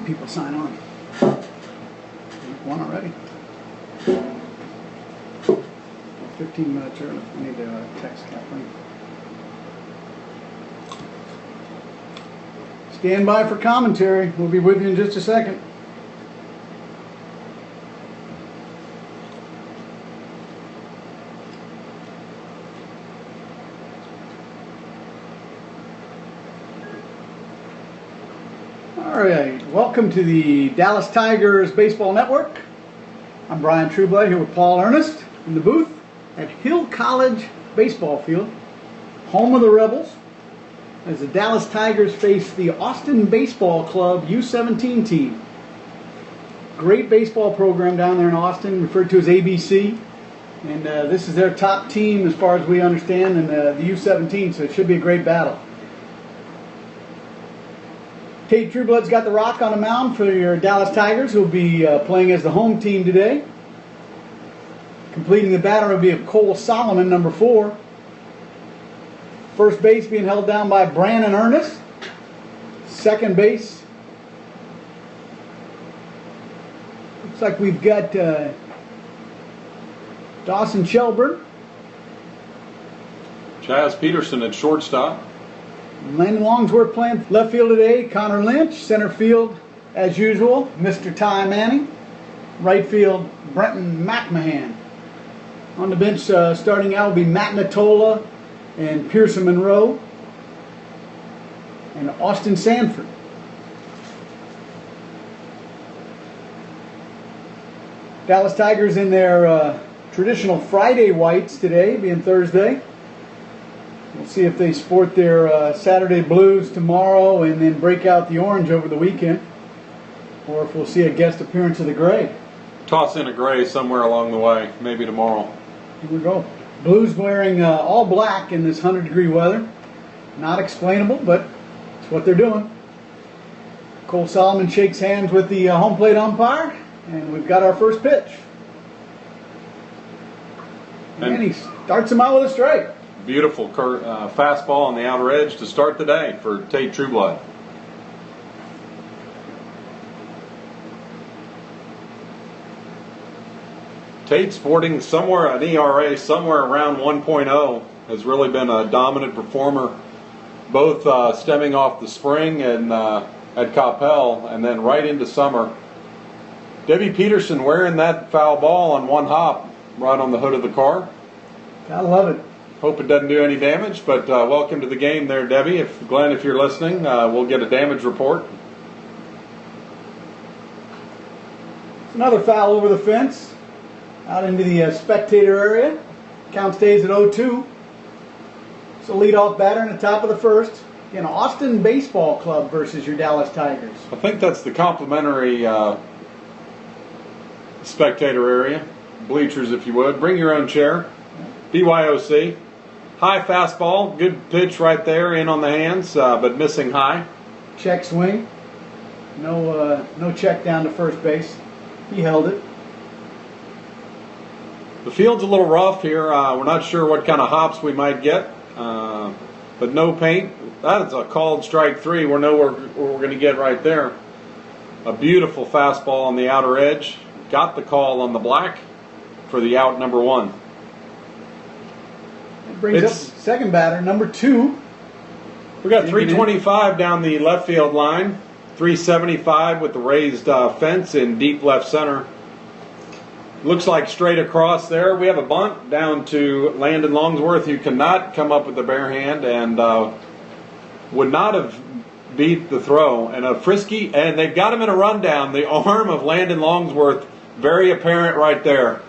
people sign on. One already. 15 minutes early. I need to text Kathleen. Stand by for commentary. We'll be with you in just a second. All right, welcome to the Dallas Tigers Baseball Network. I'm Brian Trueblood here with Paul Ernest in the booth at Hill College Baseball Field, home of the Rebels, as the Dallas Tigers face the Austin Baseball Club U17 team. Great baseball program down there in Austin, referred to as ABC. And this is their top team as far as we understand in the U17, so it should be a great battle. Tate Trueblood's got the rock on the mound for your Dallas Tigers, who will be playing as the home team today. Completing the batter will be Cole Solomon, number 4. First base being held down by Brandon Ernest. Second base, looks like we've got Dawson Shelburne. Chaz Peterson at shortstop. Landon Longsworth playing left field today. Connor Lynch. Center field, as usual, Mr. Ty Manning. Right field, Brenton McMahon. On the bench starting out will be Matt Natola and Pearson Monroe and Austin Sanford. Dallas Tigers in their traditional Friday whites today, being Thursday. We'll see if they sport their Saturday blues tomorrow and then break out the orange over the weekend, or if we'll see a guest appearance of the gray. Toss in a gray somewhere along the way, maybe tomorrow. Here we go. Blues wearing all black in this 100-degree weather. Not explainable, but it's what they're doing. Cole Solomon shakes hands with the home plate umpire, and we've got our first pitch. And he starts him out with a strike. Beautiful fastball on the outer edge to start the day for Tate Trueblood. Tate sporting somewhere an ERA somewhere around 1.0, has really been a dominant performer, both stemming off the spring and at Coppell and then right into summer. Debbie Peterson wearing that foul ball on one hop right on the hood of the car. I love it. Hope it doesn't do any damage, but welcome to the game there, Debbie. Glenn, if you're listening, we'll get a damage report. It's another foul over the fence, out into the spectator area. Count stays at 0-2. So leadoff batter in the top of the first. Again, Austin Baseball Club versus your Dallas Tigers. I think that's the complimentary spectator area. Bleachers, if you would. Bring your own chair. BYOC. High fastball, good pitch right there, in on the hands, but missing high. Check swing. No check down to first base. He held it. The field's a little rough here. We're not sure what kind of hops we might get, but no paint. That is a called strike 3. We know where we're going to get right there. A beautiful fastball on the outer edge. Got the call on the black for the out, number 1. Brings up second batter, number 2. We got 325 down the left field line, 375 with the raised fence in deep left center. Looks like straight across there. We have a bunt down to Landon Longsworth, who cannot come up with the bare hand and would not have beat the throw. And a frisky, and they've got him in a rundown. The arm of Landon Longsworth, very apparent right there.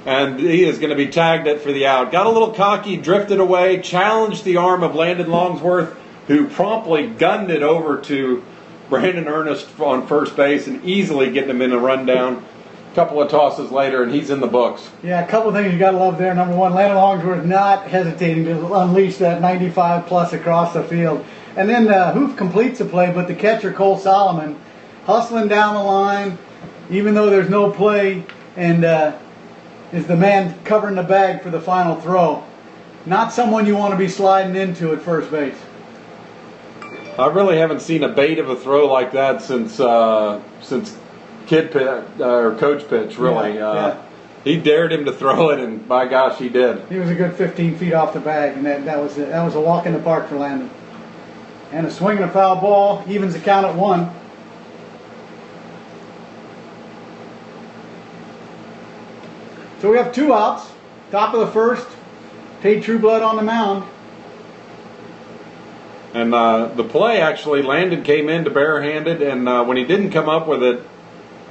And he is going to be tagged it for the out. Got a little cocky, drifted away, challenged the arm of Landon Longsworth, who promptly gunned it over to Brandon Ernest on first base and easily getting him in a rundown. A couple of tosses later, and he's in the books. Yeah, a couple of things you got to love there. Number 1, Landon Longsworth not hesitating to unleash that 95-plus across the field. And then Hoof completes the play, but the catcher, Cole Solomon, hustling down the line, even though there's no play, and is the man covering the bag for the final throw. Not someone you want to be sliding into at first base. I really haven't seen a bait of a throw like that since kid pitch or coach pitch. Really, Yeah. he dared him to throw it, and by gosh, he did. He was a good 15 feet off the bag, and that was a walk in the park for Landon. And a swing and a foul ball evens the count at 1. So we have 2 outs. Top of the first. Tate Trueblood on the mound. And the play actually, Landon came into barehanded, and when he didn't come up with it,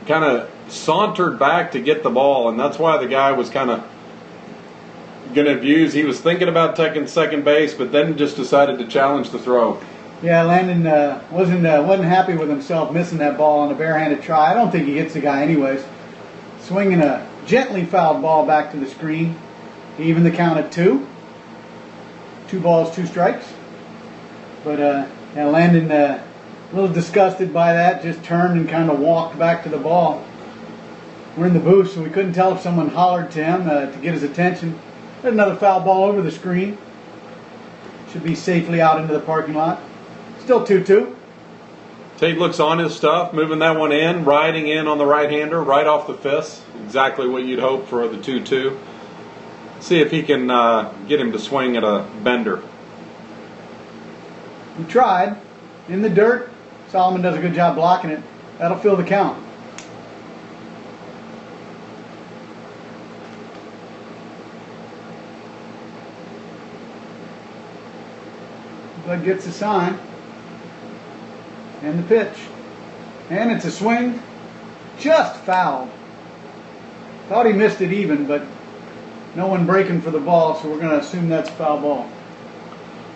kind of sauntered back to get the ball, and that's why the guy was kind of going to abuse. He was thinking about taking second base, but then just decided to challenge the throw. Yeah, Landon wasn't happy with himself missing that ball on a barehanded try. I don't think he hits the guy anyways. Swinging a gently fouled ball back to the screen. Even the count at 2. 2 balls, 2 strikes. But yeah, Landon, a little disgusted by that, just turned and kind of walked back to the ball. We're in the booth, so we couldn't tell if someone hollered to him to get his attention. There's another foul ball over the screen. Should be safely out into the parking lot. Still 2-2. Tate looks on his stuff, moving that one in, riding in on the right-hander, right off the fist. Exactly what you'd hope for the 2-2. See if he can get him to swing at a bender. He tried. In the dirt. Solomon does a good job blocking it. That'll fill the count. Bud gets the sign. And the pitch. And it's a swing. Just fouled. Thought he missed it even, but no one breaking for the ball, so we're going to assume that's a foul ball.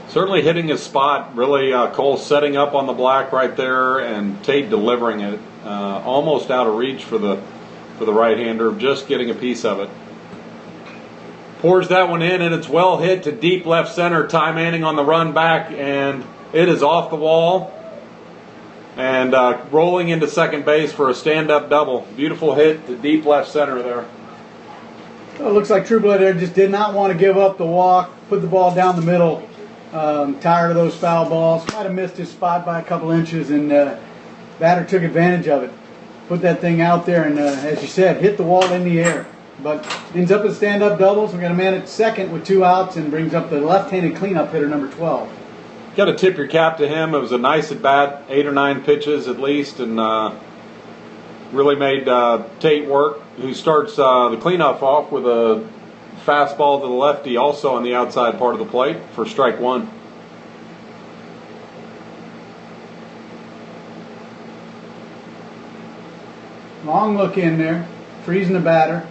Certainly hitting his spot. Really, Cole setting up on the black right there, and Tate delivering it almost out of reach for the right-hander, just getting a piece of it. Pours that one in, and it's well hit to deep left center. Ty Manning on the run back, and it is off the wall and rolling into second base for a stand-up double. Beautiful hit to deep left center there. Well, it looks like Trueblood there just did not want to give up the walk, put the ball down the middle. Tired of those foul balls. Might have missed his spot by a couple inches, and batter took advantage of it. Put that thing out there, and as you said, hit the wall in the air. But ends up with stand-up doubles. We got a man at second with 2 outs, and brings up the left-handed cleanup hitter, number 12. Got to tip your cap to him. It was a nice at bat, 8 or 9 pitches at least, and really made Tate work, who starts the cleanup off with a fastball to the lefty, also on the outside part of the plate for strike 1. Long look in there, freezing the batter.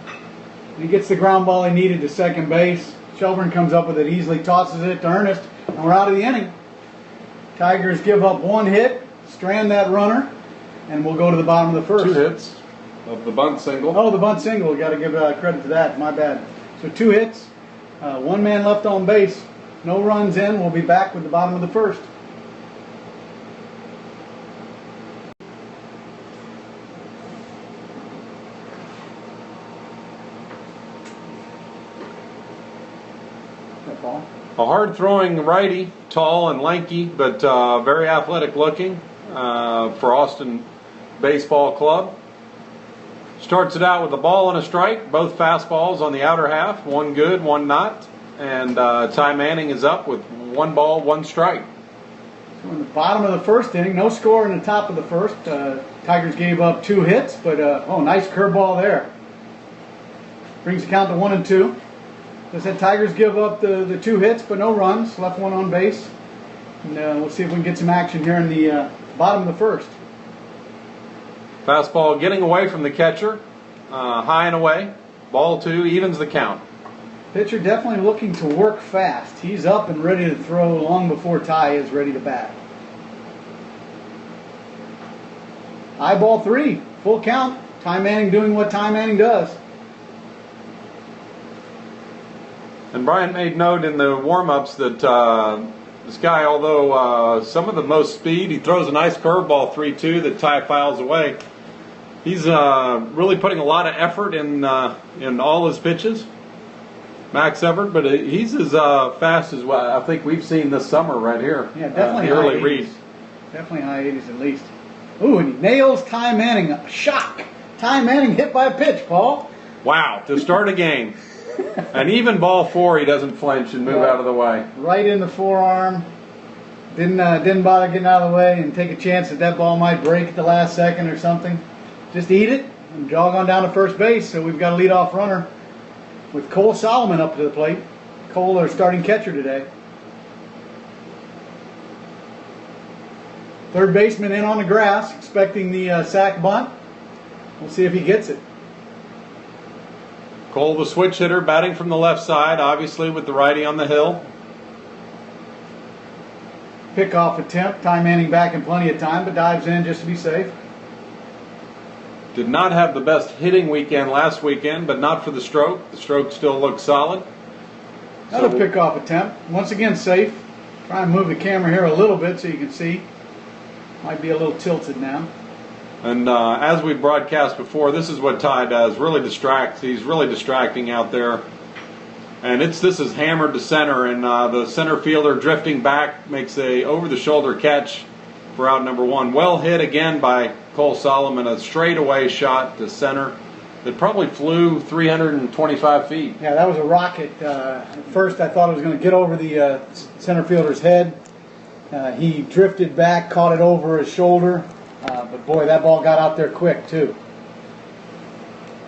He gets the ground ball he needed to second base. Shelburne comes up with it, easily tosses it to Ernest, and we're out of the inning. Tigers give up 1 hit, strand that runner, and we'll go to the bottom of the first. 2 hits of the bunt single. Oh, the bunt single. Got to give credit to that. My bad. So 2 hits, 1 man left on base, no runs in. We'll be back with the bottom of the first. That ball. A hard-throwing righty, tall and lanky, but very athletic looking for Austin Baseball Club. Starts it out with a ball and a strike, both fastballs on the outer half, 1 good, 1 not. And Ty Manning is up with 1 ball, 1 strike. So in the bottom of the first inning, no score in the top of the first. Tigers gave up 2 hits, but nice curveball there. Brings the count to 1-2. As I said, Tigers give up the 2 hits, but no runs. Left 1 on base. And we'll see if we can get some action here in the bottom of the first. Fastball getting away from the catcher, high and away. Ball 2 evens the count. Pitcher definitely looking to work fast. He's up and ready to throw long before Ty is ready to bat. High ball 3, full count. Ty Manning doing what Ty Manning does. And Brian made note in the warm-ups that this guy, although some of the most speed, he throws a nice curveball 3-2 that Ty fouls away. He's really putting a lot of effort in all his pitches, Max Everett, but he's as fast as I think we've seen this summer right here. Yeah, definitely the early high read. 80s. Definitely high 80s at least. Ooh, and he nails Ty Manning. A shock. Ty Manning hit by a pitch, Paul. Wow, to start a game. An even ball 4, he doesn't flinch and move out of the way. Right in the forearm. Didn't bother getting out of the way and take a chance that ball might break at the last second or something. Just eat it and jog on down to first base. So we've got a leadoff runner with Cole Solomon up to the plate. Cole, our starting catcher today. Third baseman in on the grass, expecting the sac bunt. We'll see if he gets it. Cole, the switch hitter, batting from the left side, obviously with the righty on the hill. Pickoff attempt. Ty Manning back in plenty of time, but dives in just to be safe. Did not have the best hitting weekend last weekend, but not for the stroke. The stroke still looks solid. Another pickoff attempt. Once again, safe. Try and move the camera here a little bit so you can see. Might be a little tilted now. And as we broadcast before, this is what Ty does. Really distracts. He's really distracting out there. And this is hammered to center, and the center fielder drifting back makes a over-the-shoulder catch for out number 1. Well hit again by Cole Solomon, a straightaway shot to center that probably flew 325 feet. Yeah, that was a rocket. At first, I thought it was going to get over the center fielder's head. He drifted back, caught it over his shoulder. But boy, that ball got out there quick, too.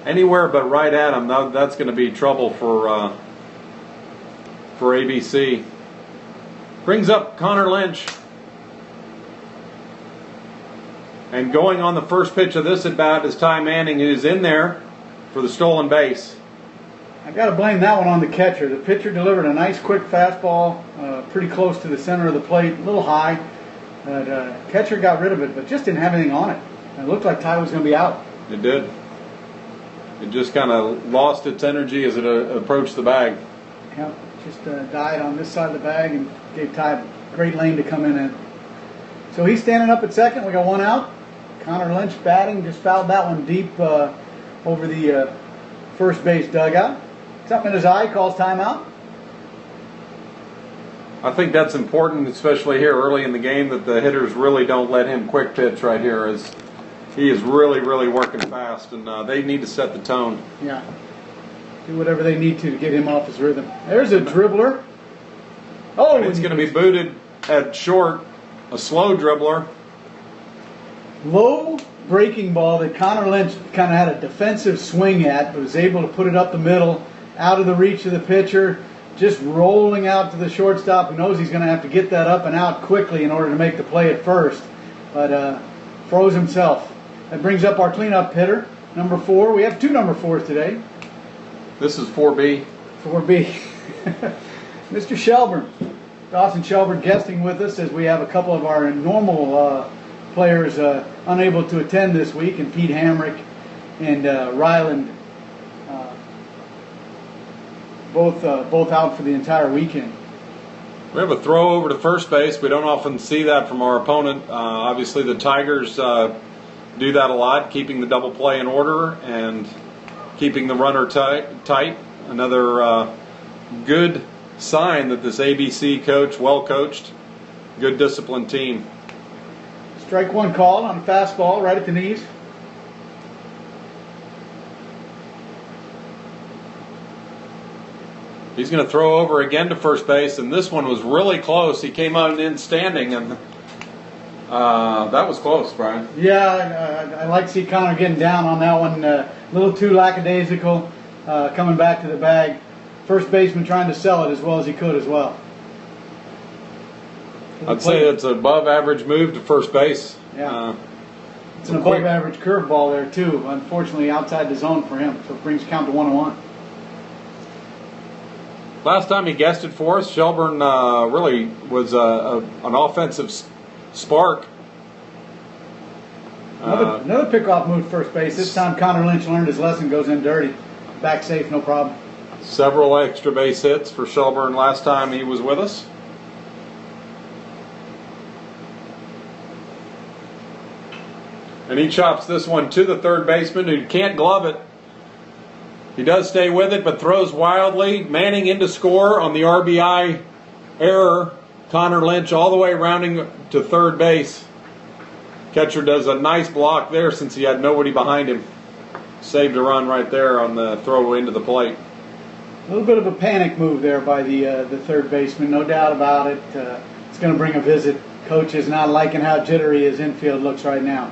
Anywhere but right at him, that's going to be trouble for ABC. Brings up Connor Lynch. And going on the first pitch of this at bat is Ty Manning, who's in there for the stolen base. I got to blame that one on the catcher. The pitcher delivered a nice quick fastball, pretty close to the center of the plate, a little high. But catcher got rid of it, but just didn't have anything on it. It looked like Ty was going to be out. It did. It just kind of lost its energy as it approached the bag. Yeah, just died on this side of the bag and gave Ty a great lane to come in. So he's standing up at second. We got one out. Connor Lynch batting, just fouled that one deep over the first base dugout. Something in his eye, calls timeout. I think that's important, especially here early in the game, that the hitters really don't let him quick pitch right here, as he is really, really working fast, and they need to set the tone. Yeah. Do whatever they need to get him off his rhythm. There's a dribbler. Oh, and it's going to be booted at short, a slow dribbler. Low breaking ball that Connor Lynch kind of had a defensive swing at, but was able to put it up the middle, out of the reach of the pitcher, just rolling out to the shortstop, who knows he's going to have to get that up and out quickly in order to make the play at first, but froze himself. That brings up our cleanup hitter, number 4. We have 2 number 4s today. This is 4B. 4B. Mr. Shelburne. Dawson Shelburne guesting with us, as we have a couple of our normal players unable to attend this week, and Pete Hamrick and Ryland both out for the entire weekend. We have a throw over to first base. We don't often see that from our opponent. Obviously, the Tigers do that a lot, keeping the double play in order and keeping the runner tight. Another good sign that this ABC coach, well coached, good disciplined team. Strike one call on a fastball right at the knees. He's going to throw over again to first base, and this one was really close. He came out in standing, and that was close, Brian. Yeah, I like to see Connor getting down on that one. A little too lackadaisical, coming back to the bag. First baseman trying to sell it as well as he could as well. I'd say it's an above average move to first base. Yeah. It's an above average curveball there, too. Unfortunately, outside the zone for him, so it brings count to 1-1. Last time he guested for us, Shelburne really was an offensive spark. Another pickoff move to first base. This time Connor Lynch learned his lesson, goes in dirty. Back safe, no problem. Several extra base hits for Shelburne last time he was with us. And he chops this one to the third baseman, who can't glove it. He does stay with it, but throws wildly. Manning in to score on the RBI error. Connor Lynch all the way rounding to third base. Catcher does a nice block there since he had nobody behind him. Saved a run right there on the throw into the plate. A little bit of a panic move there by the third baseman, no doubt about it. It's going to bring a visit. Coach is not liking how jittery his infield looks right now.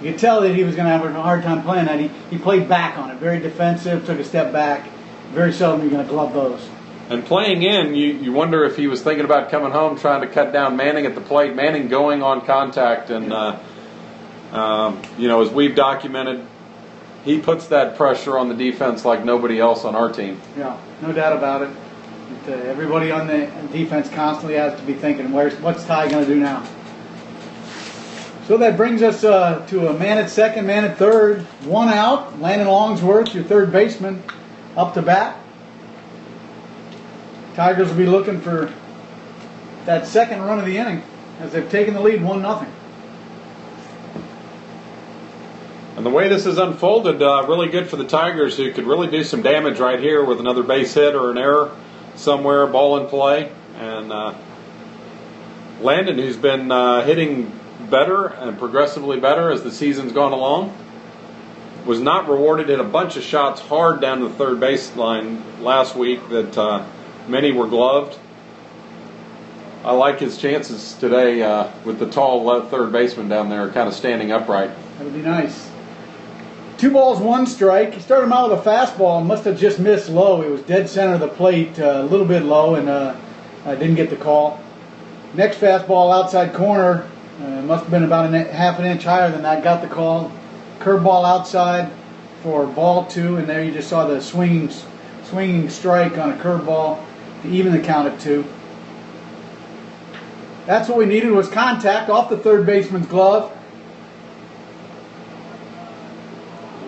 You could tell that he was going to have a hard time playing that. He played back on it, very defensive, took a step back. Very seldom you're going to glove those. And playing in, you wonder if he was thinking about coming home, trying to cut down Manning at the plate. Manning going on contact, and as we've documented, he puts that pressure on the defense like nobody else on our team. Yeah, no doubt about it. Everybody on the defense constantly has to be thinking, what's Ty going to do now? So that brings us to a man at second, man at third, one out. Landon Longsworth, your third baseman, up to bat. Tigers will be looking for that second run of the inning as they've taken the lead 1-0. And the way this has unfolded, really good for the Tigers, who could really do some damage right here with another base hit or an error somewhere, ball in play. And Landon, who's been hitting better and progressively better as the season's gone along, was not rewarded. Hit a bunch of shots hard down the third baseline last week that many were gloved. I like his chances today with the tall third baseman down there kind of standing upright. That would be nice. 2 balls, 1 strike. He started him out with a fastball and must have just missed low. He was dead center of the plate, a little bit low, and didn't get the call. Next fastball outside corner, must have been about half an inch higher than that, got the call. Curveball outside for ball 2, and there you just saw the swinging strike on a curveball to even the count at 2. That's what we needed, was contact off the third baseman's glove.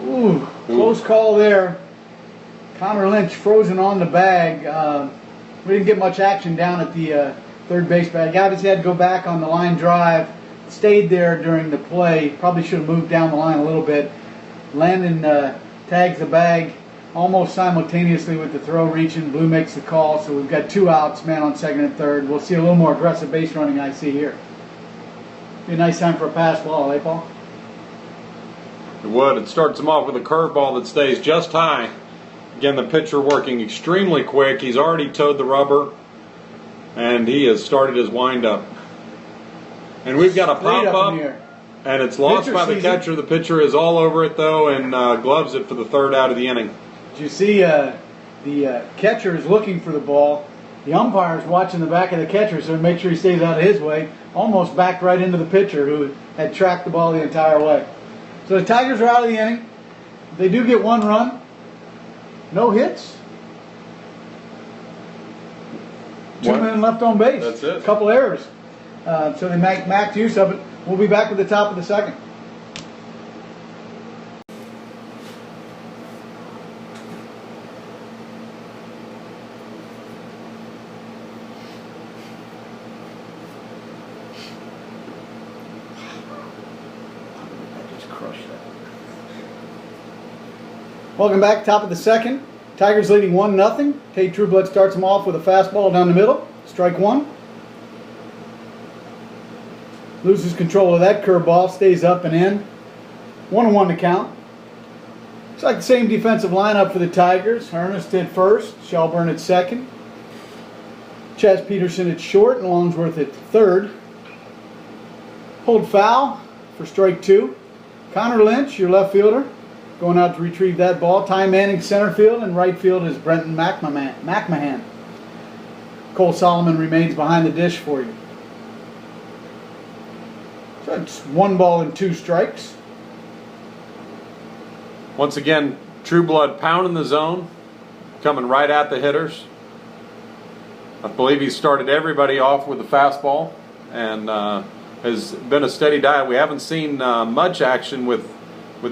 Ooh, close call there. Connor Lynch frozen on the bag. We didn't get much action down at the third base bag. Obviously had to go back on the line drive. Stayed there during the play. Probably should have moved down the line a little bit. Landon tags the bag almost simultaneously with the throw reaching. Blue makes the call, so we've got 2 outs, man on second and third. We'll see a little more aggressive base running I see here. Be a nice time for a pass ball, eh, Paul? It would. It starts him off with a curveball that stays just high. Again, the pitcher working extremely quick. He's already towed the rubber, and he has started his windup. And we've got a pop up, and it's lost by the catcher. The pitcher is all over it, though, and gloves it for the third out of the inning. Did you see the catcher is looking for the ball. The umpire is watching the back of the catcher, so to make sure he stays out of his way. Almost backed right into the pitcher, who had tracked the ball the entire way. So the Tigers are out of the inning. They do get 1 run. No hits. 2 men left on base. That's it. A couple errors. So they make max use of it. We'll be back at the top of the second. Welcome back, top of the second. Tigers leading 1-0. Tate Trueblood starts them off with a fastball down the middle. Strike 1. Loses control of that curveball, stays up and in. 1-1 to count. It's like the same defensive lineup for the Tigers. Ernest at first, Shelburne at second. Chaz Peterson at short, and Longsworth at third. Pulled foul for strike 2. Connor Lynch, your left fielder, going out to retrieve that ball. Ty Manning center field, and right field is Brenton McMahon. Cole Solomon remains behind the dish for you. So it's 1 ball and 2 strikes. Once again, Trueblood pounding the zone, coming right at the hitters. I believe he started everybody off with a fastball, and has been a steady diet. We haven't seen much action with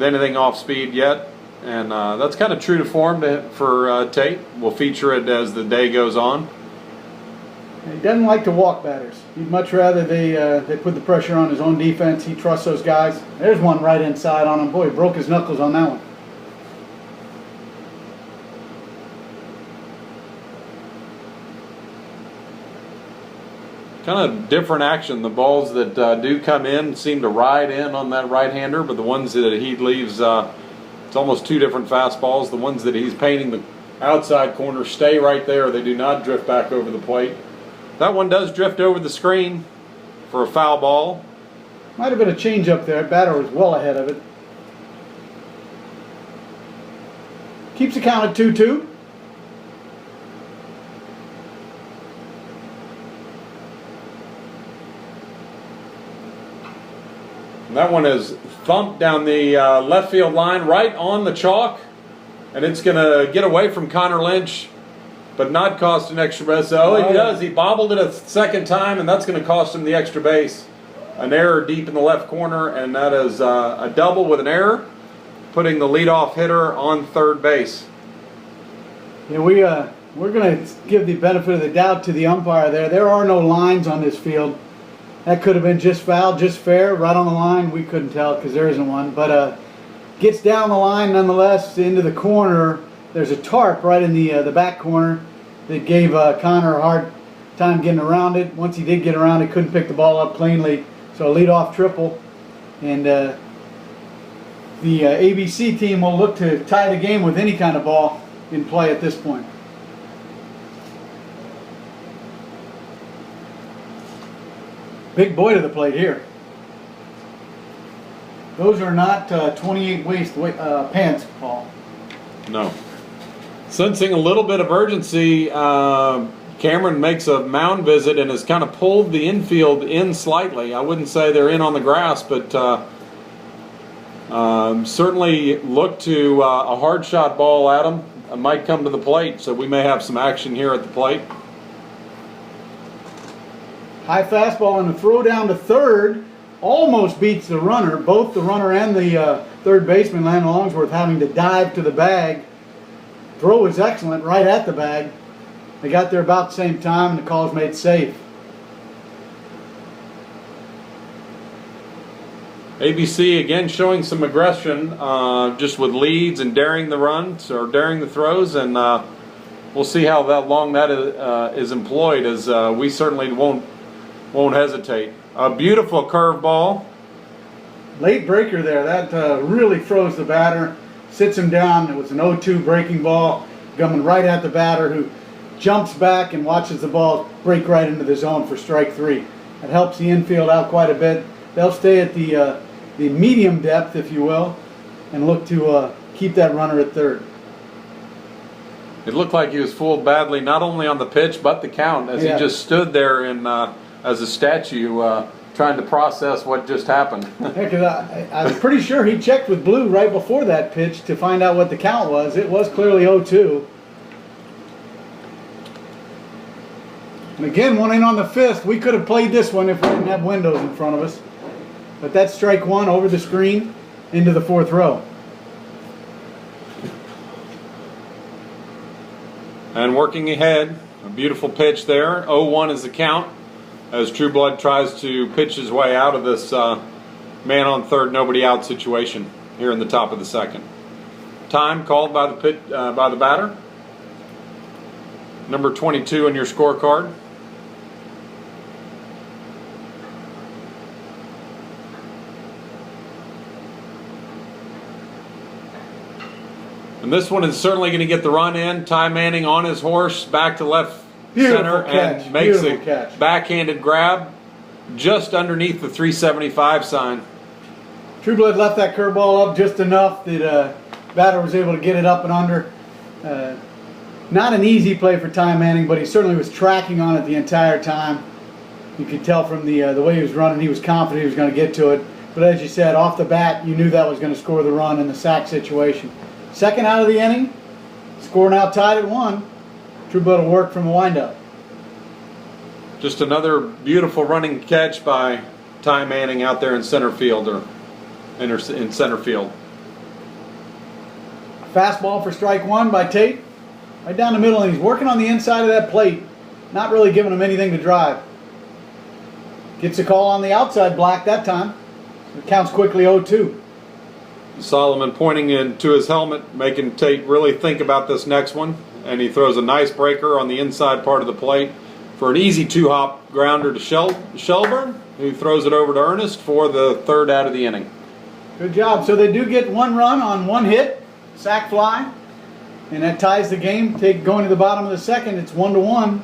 anything off speed yet, and that's kind of true to form for Tate. We'll feature it as the day goes on. He doesn't like to walk batters. He'd much rather they put the pressure on his own defense. He trusts those guys. There's one right inside on him. Boy, he broke his knuckles on that one. Kind of different action. The balls that do come in seem to ride in on that right-hander, but the ones that he leaves, it's almost two different fastballs. The ones that he's painting the outside corner stay right there. They do not drift back over the plate. That one does drift over the screen for a foul ball. Might have been a changeup there. Batter was well ahead of it. Keeps the count at 2-2. And that one is thumped down the left field line, right on the chalk, and it's going to get away from Connor Lynch, but not cost an extra base. Oh, he does. He bobbled it a second time, and that's going to cost him the extra base. An error deep in the left corner, and that is a double with an error, putting the leadoff hitter on third base. Yeah, we're going to give the benefit of the doubt to the umpire there. There are no lines on this field. That could have been just foul, just fair, right on the line. We couldn't tell because there isn't one. But gets down the line nonetheless into the corner. There's a tarp right in the back corner that gave Connor a hard time getting around it. Once he did get around it, couldn't pick the ball up cleanly. So a leadoff triple. And the ABC team will look to tie the game with any kind of ball in play at this point. Big boy to the plate here. Those are not 28 waist pants, Paul. No. Sensing a little bit of urgency, Cameron makes a mound visit and has kind of pulled the infield in slightly. I wouldn't say they're in on the grass, but certainly look to a hard shot ball at him. Might come to the plate, so we may have some action here at the plate. High fastball and the throw down to third almost beats the runner. Both the runner and the third baseman, Landon Longsworth, having to dive to the bag. Throw was excellent right at the bag. They got there about the same time, and the call was made safe. ABC again showing some aggression, just with leads and daring the runs or daring the throws, and we'll see how long that is employed, as we certainly won't hesitate. A beautiful curveball. Late breaker there. That really froze the batter, sits him down. It was an 0-2 breaking ball coming right at the batter, who jumps back and watches the ball break right into the zone for strike three. That helps the infield out quite a bit. They'll stay at the medium depth, if you will, and look to keep that runner at third. It looked like he was fooled badly, not only on the pitch but the count, as he just stood there in as a statue, trying to process what just happened. Yeah, 'cause I was pretty sure he checked with Blue right before that pitch to find out what the count was. It was clearly 0-2. And again, one in on the fifth. We could have played this one if we didn't have windows in front of us. But that's strike one over the screen into the fourth row. And working ahead, a beautiful pitch there. 0-1 is the count, as Trueblood tries to pitch his way out of this man on third, nobody out situation here in the top of the second. Time called by the batter. Number 22 on your scorecard. And this one is certainly going to get the run in. Ty Manning on his horse, back to left center, and makes a backhanded grab just underneath the 375 sign. Trueblood left that curveball up just enough that batter was able to get it up and under. Not an easy play for Ty Manning, but he certainly was tracking on it the entire time. You could tell from the way he was running, he was confident he was going to get to it. But as you said, off the bat, you knew that was going to score the run in the sack situation. Second out of the inning, score now tied at 1. Trueblood will work from a windup. Just another beautiful running catch by Ty Manning out there in center field, or in center field. Fastball for strike one by Tate. Right down the middle, and he's working on the inside of that plate. Not really giving him anything to drive. Gets a call on the outside block that time. It counts quickly 0-2. Solomon pointing into his helmet, making Tate really think about this next one. And he throws a nice breaker on the inside part of the plate for for an easy 2-hop grounder to Shelburne, who throws it over to Ernest for the 3rd out of the inning. Good job. So they do get 1 run on 1 hit, sac fly, and that ties the game. Going to the bottom of the 2nd, it's 1-1.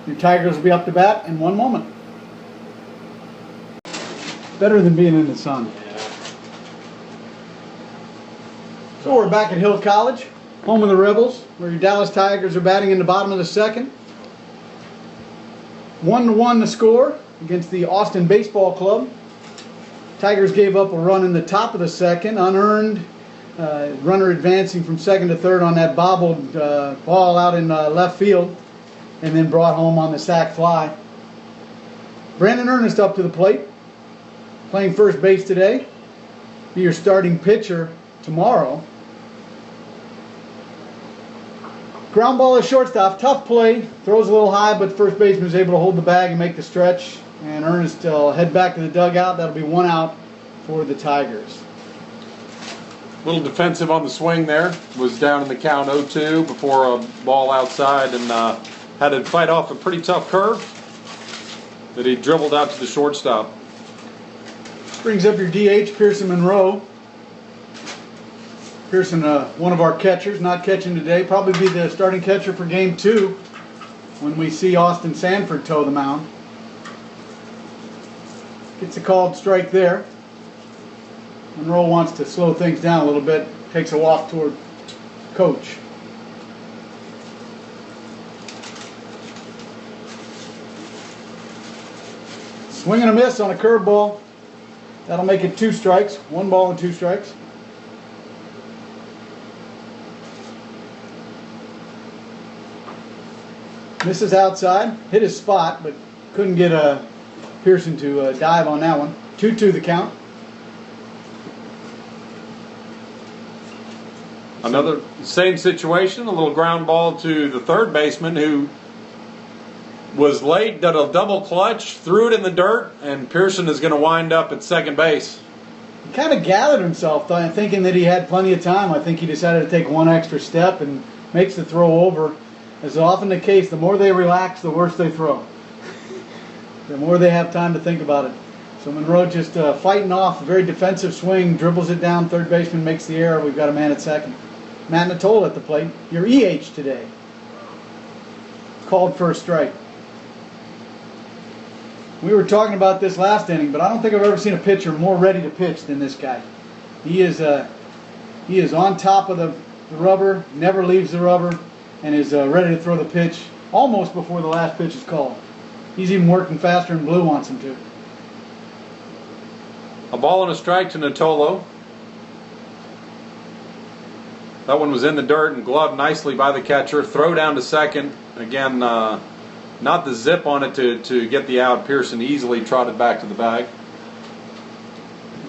Your Tigers will be up to bat in 1 moment. Better than being in the sun. So we're back at Hill College, home of the Rebels, where your Dallas Tigers are batting in the bottom of the 2nd. 1-1 the score against the Austin Baseball Club. Tigers gave up a run in the top of the 2nd, unearned. Runner advancing from 2nd to 3rd on that bobbled ball out in left field, and then brought home on the sac fly. Brandon Ernest up to the plate, playing first base today. Be your starting pitcher tomorrow. Ground ball is shortstop. Tough play. Throws a little high, but first baseman is able to hold the bag and make the stretch. And Ernest will head back to the dugout. That'll be 1 out for the Tigers. A little defensive on the swing there. Was down in the count 0-2 before a ball outside, and had to fight off a pretty tough curve that he dribbled out to the shortstop. Brings up your DH, Pearson Monroe. Pearson, one of our catchers, not catching today. Probably be the starting catcher for Game 2 when we see Austin Sanford toe the mound. Gets a called strike there. Monroe wants to slow things down a little bit. Takes a walk toward coach. Swing and a miss on a curveball. That'll make it 2 strikes. 1 ball and 2 strikes. Misses outside. Hit his spot, but couldn't get Pearson to dive on that one. 2-2 the count. Another same situation, a little ground ball to the 3rd baseman, who was late, did a double clutch, threw it in the dirt, and Pearson is going to wind up at 2nd base. He kind of gathered himself, thinking that he had plenty of time. I think he decided to take 1 extra step and makes the throw over. As is often the case, the more they relax, the worse they throw. The more they have time to think about it. So Monroe just fighting off a very defensive swing, dribbles it down, 3rd baseman makes the error. We've got a man at 2nd. Matt Natola at the plate. Your EH today. Called for a strike. We were talking about this last inning, but I don't think I've ever seen a pitcher more ready to pitch than this guy. He is on top of the rubber, never leaves the rubber, and is ready to throw the pitch almost before the last pitch is called. He's even working faster than Blue wants him to. A ball and a strike to Natolo. That one was in the dirt and gloved nicely by the catcher. Throw down to 2nd. Again, not the zip on it to get the out. Pearson easily trotted back to the bag.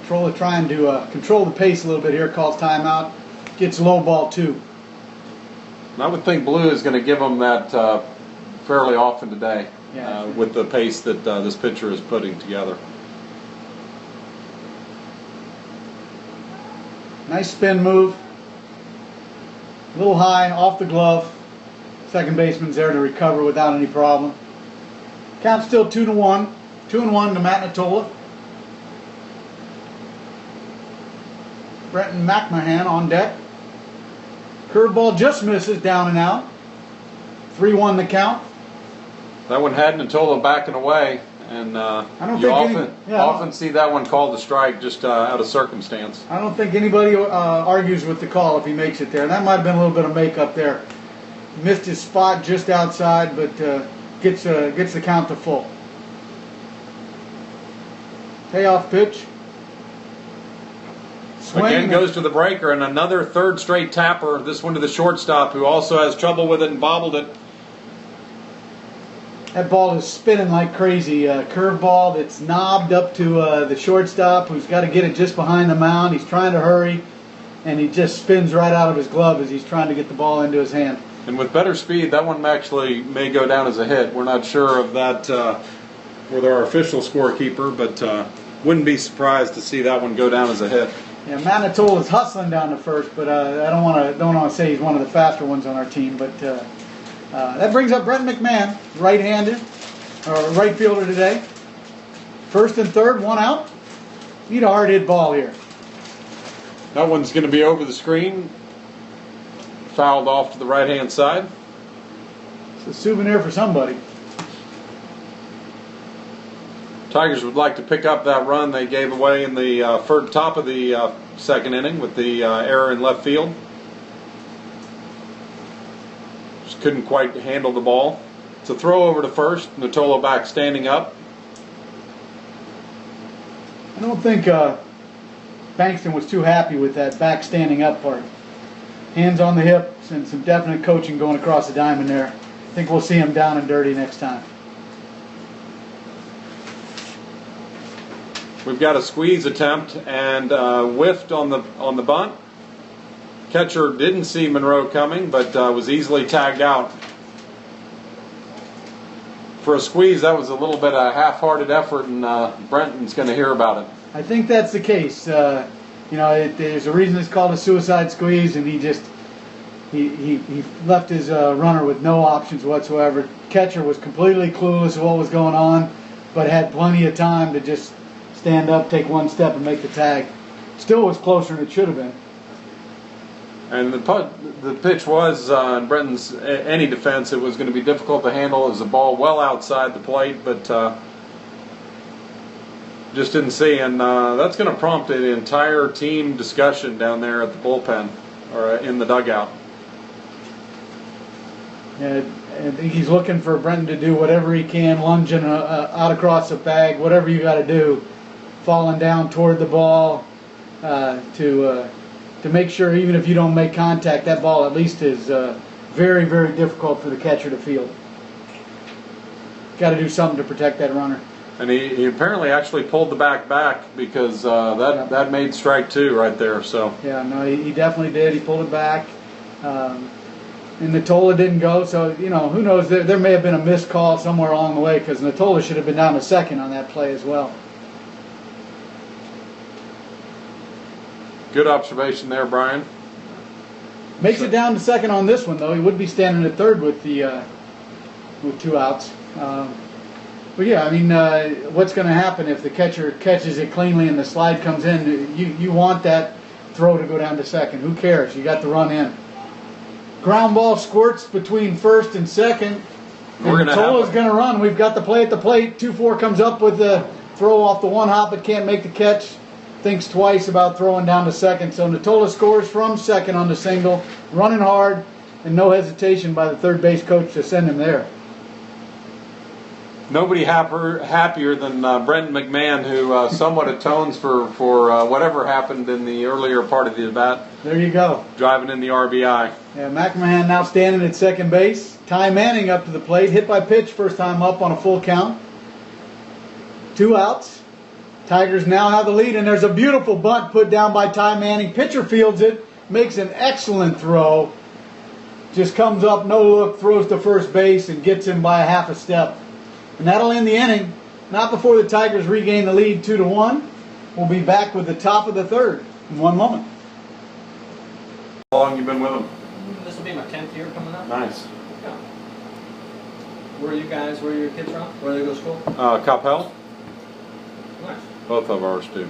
Controller trying to control the pace a little bit here. Calls timeout. Gets low ball 2. And I would think Blue is going to give him that fairly often today, Yeah. with the pace that this pitcher is putting together. Nice spin move. A little high, off the glove. 2nd baseman's there to recover without any problem. Count still 2-1. 2-1 to Matt Natola. Brenton McMahon on deck. Curveball just misses, down and out. 3-1 the count. That one had Natola backing away, and you often see that one called a strike just out of circumstance. I don't think anybody argues with the call if he makes it there. And that might have been a little bit of makeup there. Missed his spot just outside, but gets the count to full. Payoff pitch. Swing. Again goes to the breaker, and another 3rd straight tapper. This one to the shortstop, who also has trouble with it and bobbled it. That ball is spinning like crazy. Curveball that's knobbed up to the shortstop, who's got to get it just behind the mound. He's trying to hurry, and he just spins right out of his glove as he's trying to get the ball into his hand. And with better speed, that one actually may go down as a hit. We're not sure of that with our official scorekeeper, but wouldn't be surprised to see that one go down as a hit. Yeah, Matt Natola is hustling down to first, but I don't want to say he's one of the faster ones on our team. But that brings up Brent McMahon, right-handed, our right fielder today. First and third, one out. Need a hard hit ball here. That one's going to be over the screen. Fouled off to the right-hand side. It's a souvenir for somebody. Tigers would like to pick up that run they gave away in the top of the second inning with the error in left field. Just couldn't quite handle the ball. It's a throw over to first. Notolo back standing up. I don't think Bankston was too happy with that back standing up part. Hands on the hips and some definite coaching going across the diamond there. I think we'll see him down and dirty next time. We've got a squeeze attempt and whiffed on the bunt. Catcher didn't see Monroe coming, but was easily tagged out. For a squeeze, that was a little bit of a half-hearted effort, and Brenton's going to hear about it. I think that's the case. There's a reason it's called a suicide squeeze, and he left his runner with no options whatsoever. Catcher was completely clueless of what was going on, but had plenty of time to just stand up, take one step, and make the tag. Still was closer than it should have been. And the pitch was, in Brenton's any defense, it was going to be difficult to handle. It was a ball well outside the plate, but just didn't see. And that's going to prompt an entire team discussion down there at the bullpen or in the dugout. I think he's looking for Brenton to do whatever he can, lunging out across the bag, whatever you got to do, falling down toward the ball to make sure even if you don't make contact, that ball at least is very, very difficult for the catcher to field. Got to do something to protect that runner. And he apparently actually pulled the back because that made strike two right there. So yeah, no, he definitely did. He pulled it back. And Notolo didn't go, so, who knows, there may have been a missed call somewhere along the way because Notolo should have been down to second on that play as well. Good observation there, Brian. Makes it down to second on this one, though. He would be standing at third with two outs. But yeah, what's going to happen if the catcher catches it cleanly and the slide comes in? You want that throw to go down to second. Who cares? You got the run in. Ground ball squirts between first and second. Notolo's going to run. We've got the play at the plate. 2-4 comes up with the throw off the one hop, but can't make the catch. Thinks twice about throwing down to second. So Notolo scores from second on the single, running hard, and no hesitation by the third base coach to send him there. Nobody happier than Brenton McMahon, who somewhat atones for whatever happened in the earlier part of the at-bat. There you go. Driving in the RBI. Yeah, McMahon now standing at second base. Ty Manning up to the plate. Hit by pitch, first time up on a full count. 2 outs. Tigers now have the lead, and there's a beautiful bunt put down by Ty Manning. Pitcher fields it, makes an excellent throw. Just comes up, no look, throws to first base, and gets him by a half a step. And that'll end the inning. Not before the Tigers regain the lead 2-1. We'll be back with the top of the third in one moment. How long you been with them? This will be my 10th year coming up. Nice. Yeah. Where are your kids from? Where do they go to school? Coppell. Nice. Both of ours do.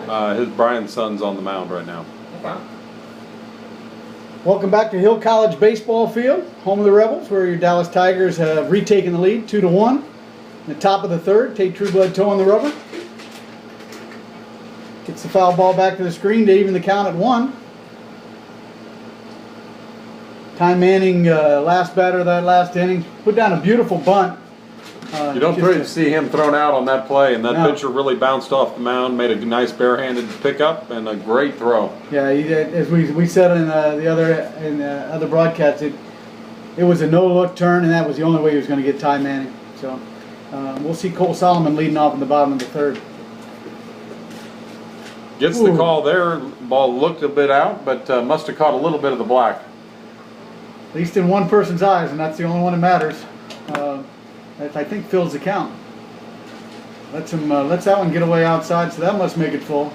Nice. Brian's son's on the mound right now. Okay. Welcome back to Hill College Baseball Field, home of the Rebels, where your Dallas Tigers have retaken the lead 2-1. In the top of the third, Tate Trueblood toeing the rubber. Gets the foul ball back to the screen to even the count at 1. Ty Manning, last batter of that last inning, put down a beautiful bunt. You don't see him thrown out on that play, and that pitcher really bounced off the mound, made a nice barehanded pickup, and a great throw. Yeah, as we said in the other broadcast, it was a no-look turn, and that was the only way he was going to get Ty Manning. So we'll see Cole Solomon leading off in the bottom of the third. Gets the call there. Ball looked a bit out, but must have caught a little bit of the black. At least in one person's eyes, and that's the only one that matters. That I think fills the count. Lets that one get away outside, so that must make it full.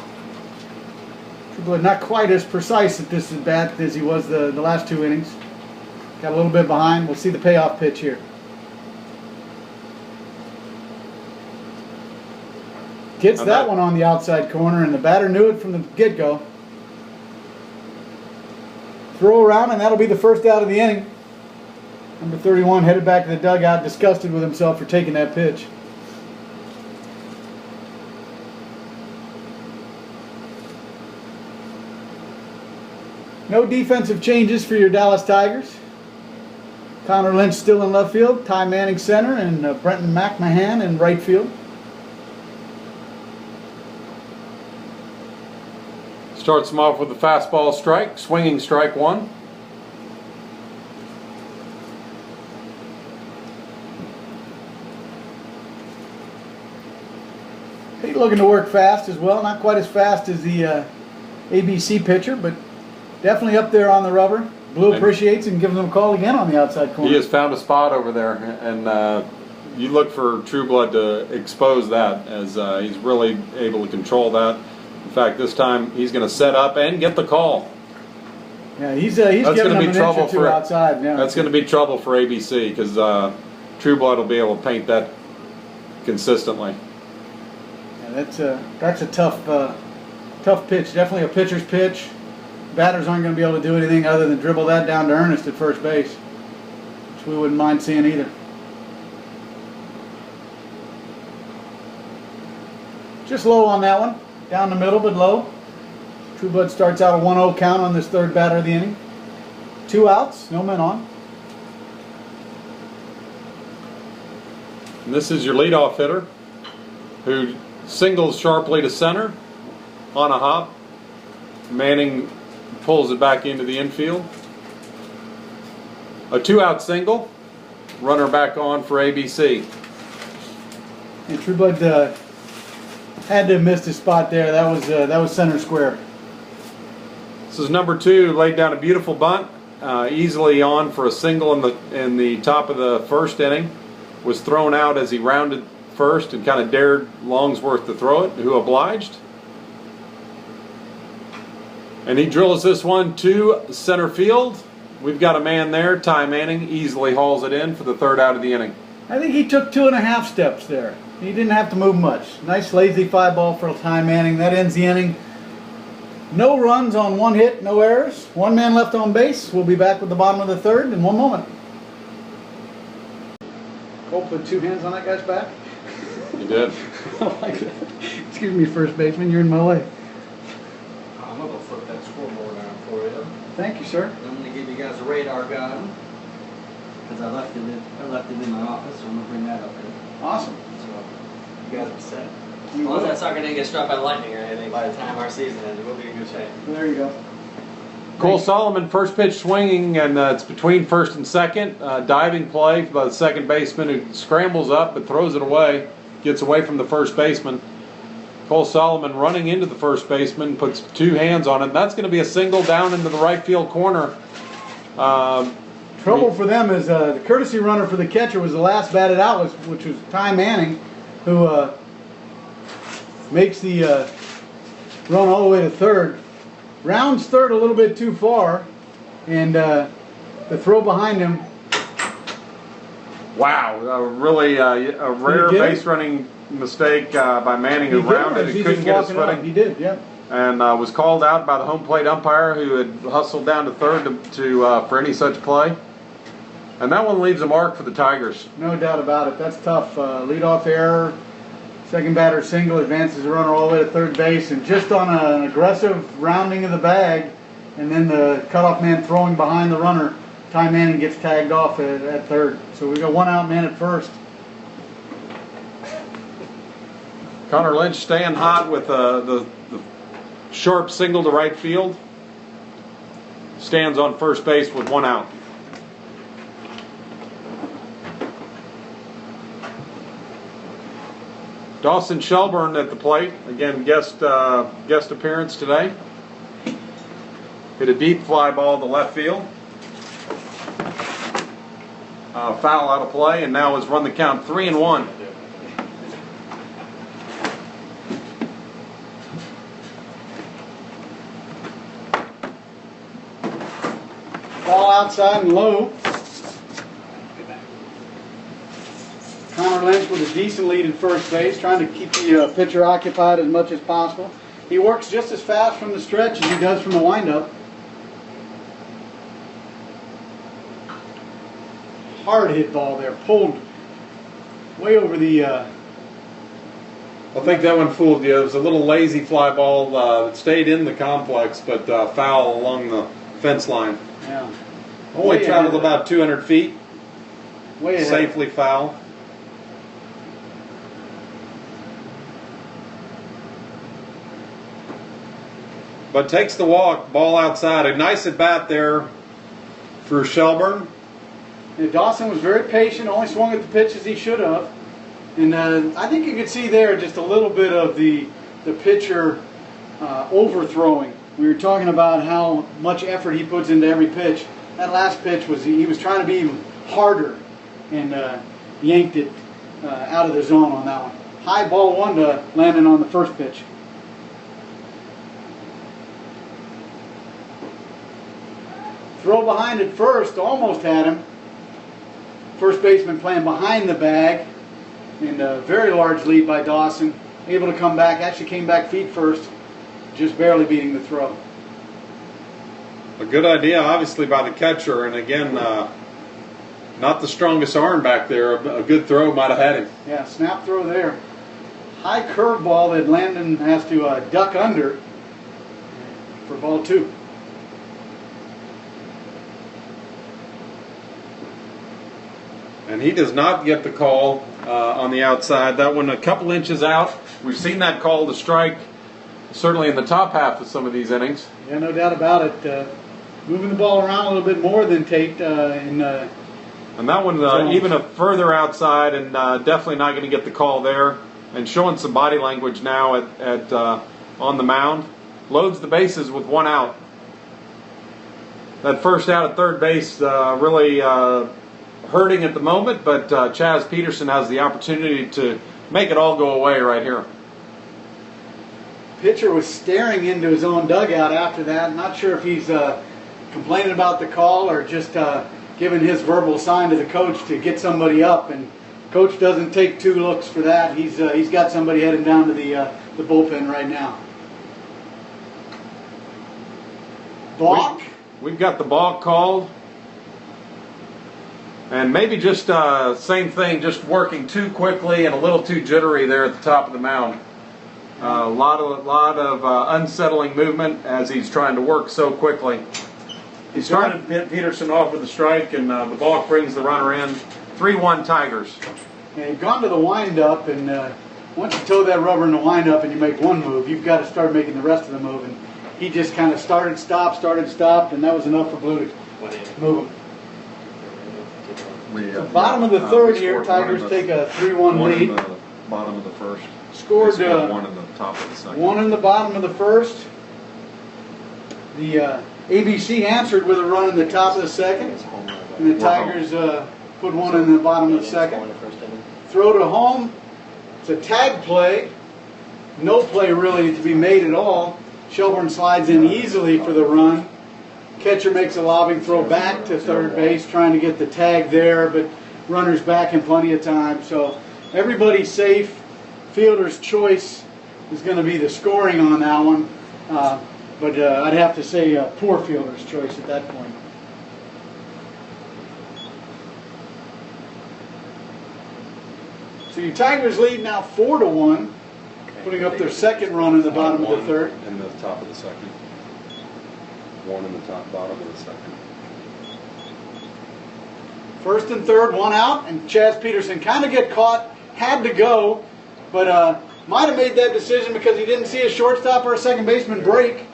Trueblood not quite as precise at this at-bat as he was the last 2 innings. Got a little bit behind. We'll see the payoff pitch here. Gets And that one on the outside corner, and the batter knew it from the get-go. Throw around, and that'll be the first out of the inning. Number 31 headed back to the dugout, disgusted with himself for taking that pitch. No defensive changes for your Dallas Tigers. Connor Lynch still in left field, Ty Manning center, and Brenton McMahon in right field. Starts him off with a fastball strike, swinging strike one. He's looking to work fast as well. Not quite as fast as the ABC pitcher, but definitely up there on the rubber. Blue appreciates and gives him a call again on the outside corner. He has found a spot over there, and you look for Trueblood to expose that, as he's really able to control that. In fact, this time he's going to set up and get the call. Yeah, he's giving him an inch or two outside. Yeah. That's going to be trouble for ABC, because Trueblood will be able to paint that consistently. Yeah, that's a tough pitch. Definitely a pitcher's pitch. Batters aren't going to be able to do anything other than dribble that down to Ernest at first base, which we wouldn't mind seeing either. Just low on that one. Down the middle, but low. Trueblood starts out a 1-0 count on this third batter of the inning. 2 outs, no men on. And this is your leadoff hitter, who singles sharply to center on a hop. Manning pulls it back into the infield. A 2-out single. Runner back on for ABC. And Trueblood had to have missed his spot there. That was center square. This is number 2. Laid down a beautiful bunt, easily on for a single in the top of the first inning. Was thrown out as he rounded first and kind of dared Longsworth to throw it, who obliged. And he drills this one to center field. We've got a man there. Ty Manning easily hauls it in for the third out of the inning. I think he took 2.5 steps there. He didn't have to move much. Nice lazy fly ball for Ty Manning. That ends the inning. No runs on 1 hit, no errors. 1 man left on base. We'll be back with the bottom of the third in 1 moment. Cole put 2 hands on that guy's back. He did. I like that. Excuse me, first baseman. You're in my way. I'm going to flip that scoreboard out for you. Thank you, sir. I'm going to give you guys a radar gun, because I left it in my office, so I'm going to bring that up here. Awesome. So you guys are set. As long as that sucker didn't get struck by lightning or anything by the time our season ends, we'll be in good shape. There you go. Cole Solomon, first pitch swinging, and it's between first and second. Diving play by the second baseman, who scrambles up but throws it away. Gets away from the first baseman. Cole Solomon running into the first baseman, puts 2 hands on it. That's going to be a single down into the right field corner. Trouble for them is the courtesy runner for the catcher was the last batted out, which was Ty Manning, who makes the run all the way to third. Rounds third a little bit too far, and the throw behind him. Wow, really a rare base running mistake by Manning, who rounded and couldn't get his footing. He did, yeah. And was called out by the home plate umpire, who had hustled down to third for any such play. And that one leaves a mark for the Tigers. No doubt about it. That's tough. Leadoff error. Second batter single, advances the runner all the way to third base, and just on an aggressive rounding of the bag, and then the cutoff man throwing behind the runner, Ty Manning gets tagged off at third. So we got 1 out man at first. Connor Lynch staying hot with the sharp single to right field. Stands on first base with 1 out. Dawson Shelburne at the plate. Again, guest appearance today. Hit a deep fly ball to left field. Foul out of play, and now has run the count 3-1. Ball outside and low. Connor Lynch with a decent lead at first base, trying to keep the pitcher occupied as much as possible. He works just as fast from the stretch as he does from the windup. Hard hit ball there, pulled way over the. I think that one fooled you. It was a little lazy fly ball that stayed in the complex, but foul along the fence line. Yeah. Only Way traveled ahead. about 200 feet. Way ahead. Safely foul. But takes the walk, ball outside. A nice at bat there for Shelburne. Yeah, Dawson was very patient, only swung at the pitch as he should have. And I think you could see there just a little bit of the pitcher overthrowing. We were talking about how much effort he puts into every pitch. That last pitch was he was trying to be even harder and yanked it out of the zone on that one. High ball one to Landon on the first pitch. Throw behind at first, almost had him. First baseman playing behind the bag. And a very large lead by Dawson. Able to come back, actually came back feet first, just barely beating the throw. A good idea, obviously, by the catcher. And again, not the strongest arm back there. A good throw might have had him. Yeah, snap throw there. High curveball that Landon has to duck under for ball two. And he does not get the call on the outside. That one a couple inches out. We've seen that call to strike, certainly in the top half of some of these innings. Yeah, no doubt about it. Moving the ball around a little bit more than Tate. And that one even a further outside, and definitely not going to get the call there. And showing some body language now at on the mound. Loads the bases with one out. That first out at third base really hurting at the moment, but Chaz Peterson has the opportunity to make it all go away right here. Pitcher was staring into his own dugout after that. Not sure if he's complaining about the call or just giving his verbal sign to the coach to get somebody up. And coach doesn't take two looks for that. He's got somebody heading down to the bullpen right now. Balk. We've got the balk called. And maybe just same thing, just working too quickly and a little too jittery there at the top of the mound. A lot of unsettling movement as he's trying to work so quickly. He's starting to hit Peterson off with a strike, and the balk brings the runner in. 3-1 Tigers. And you've gone to the windup, and once you toe that rubber in the windup and you make one move, you've got to start making the rest of the move. And he just kind of started, stopped, and that was enough for Blue to move him. Bottom of the third here, Tigers take a 3-1 lead. In the bottom of the first. Scored one in the top of the second. one in the bottom of the first. The ABC answered with a run in the top of the second. And the Tigers put one in the bottom of the second. Throw to home. It's a tag play. No play really to be made at all. Shelburne slides in easily for the run. Catcher makes a lobbing throw back to third base, trying to get the tag there, but runner's back in plenty of time. So everybody's safe. Fielder's choice is going to be the scoring on that one. But I'd have to say poor fielder's choice at that point. So your Tigers lead now 4-1, putting up their second run in the bottom of the third. In the top of the second. One in the top, bottom of the second. First and third, one out, and Chaz Peterson kind of get caught, had to go, but might have made that decision because he didn't see a shortstop or a second baseman break.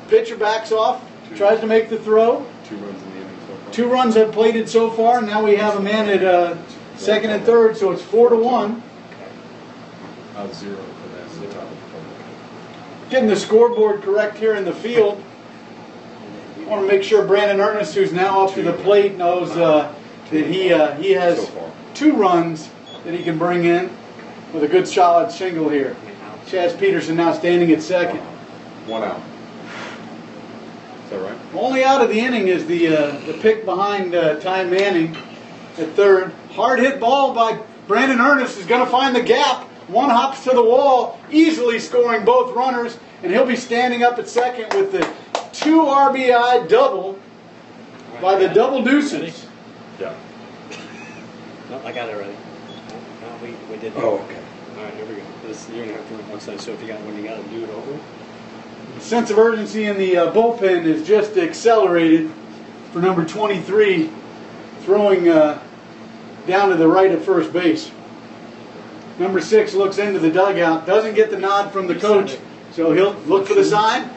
Pitcher backs off, tries to make the throw. 2 runs in the inning so far. 2 runs have plated so far, and now we have a man at second and third, so it's 4-1. 0 for that. The top of the fourth. Getting the scoreboard correct here in the field. I want to make sure Brandon Ernest, who's now up to the plate, knows that he has So far. 2 runs that he can bring in with a good solid single here. Chaz Peterson now standing at second. 1 out. Is that right? Only out of the inning is the pick behind Ty Manning at third. Hard hit ball by Brandon Ernest is going to find the gap. One hops to the wall, easily scoring both runners, and he'll be standing up at second with the 2 RBI double by the double deuces. Yeah. No, I got it ready. No, we did. Oh, okay. All right, here we go. You're gonna have to run one side. So if you got one, you got to do it over. The sense of urgency in the bullpen is just accelerated for number 23, throwing down to the right of first base. Number 6 looks into the dugout, doesn't get the nod from the coach, so he'll look for the sign,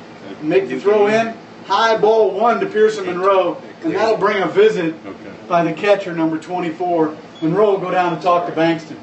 make the throw in. High ball 1 to Pearson Monroe, and that'll bring a visit by the catcher, number 24. Monroe will go down and talk to Bankston.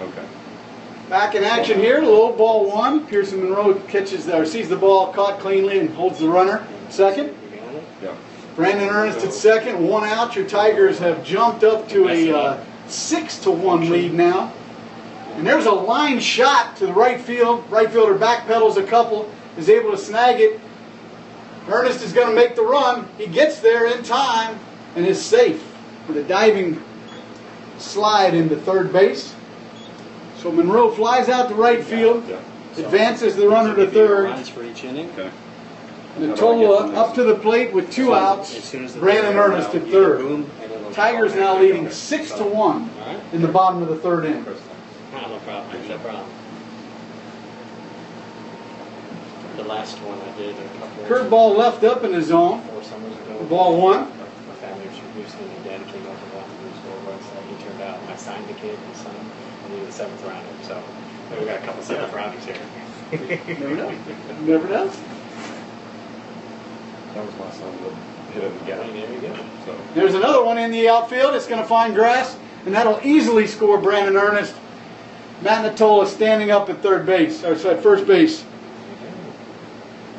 Okay. Back in action here, low ball 1. Pearson Monroe catches or sees the ball caught cleanly and holds the runner. Second. You got it. Yeah. Brandon Ernest at second, 1 out. Your Tigers have jumped up to a 6-1 lead now. And there's a line shot to the right field. Right fielder backpedals a couple, is able to snag it. Ernest is going to make the run. He gets there in time and is safe with a diving slide into third base. So Monroe flies out to right field, Yeah. advances the runner to third. Runs for each inning. Okay. Natola up to the plate with 2 outs. As soon as the Brandon batter Ernest out, at you third. boom, and it'll- Tigers now leading 6-1 All right. in the bottom of the third inning. No problem. No problem. The last one I did a couple. Curveball left up in the zone. 4 summers ago. Ball 1. My family was from Houston, and Dad came up with Boston Score so he turned out. I signed the kid, his son, and he was a 7th rounder. So we got a couple 7th rounders here. Never know. Never know. That was my son that hit it Yeah, again. there you go. So, There's another one in the outfield. It's going to find grass, and that'll easily score Brandon Ernest. Matt Natola standing up at third base, or sorry, first base,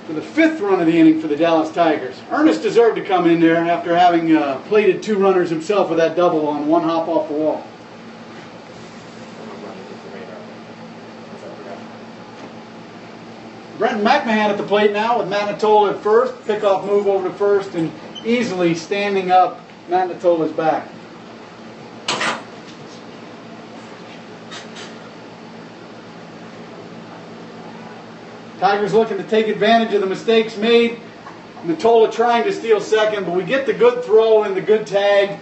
for the 5th run of the inning for the Dallas Tigers. Ernest deserved to come in there after having plated 2 runners himself with that double on 1 hop off the wall. I'm gonna run it with the radar. Brenton McMahon at the plate now with Matt Natola at first. Pickoff move over to first and easily standing up Matt Natola's back. Tigers looking to take advantage of the mistakes made. Natola trying to steal second, but we get the good throw and the good tag,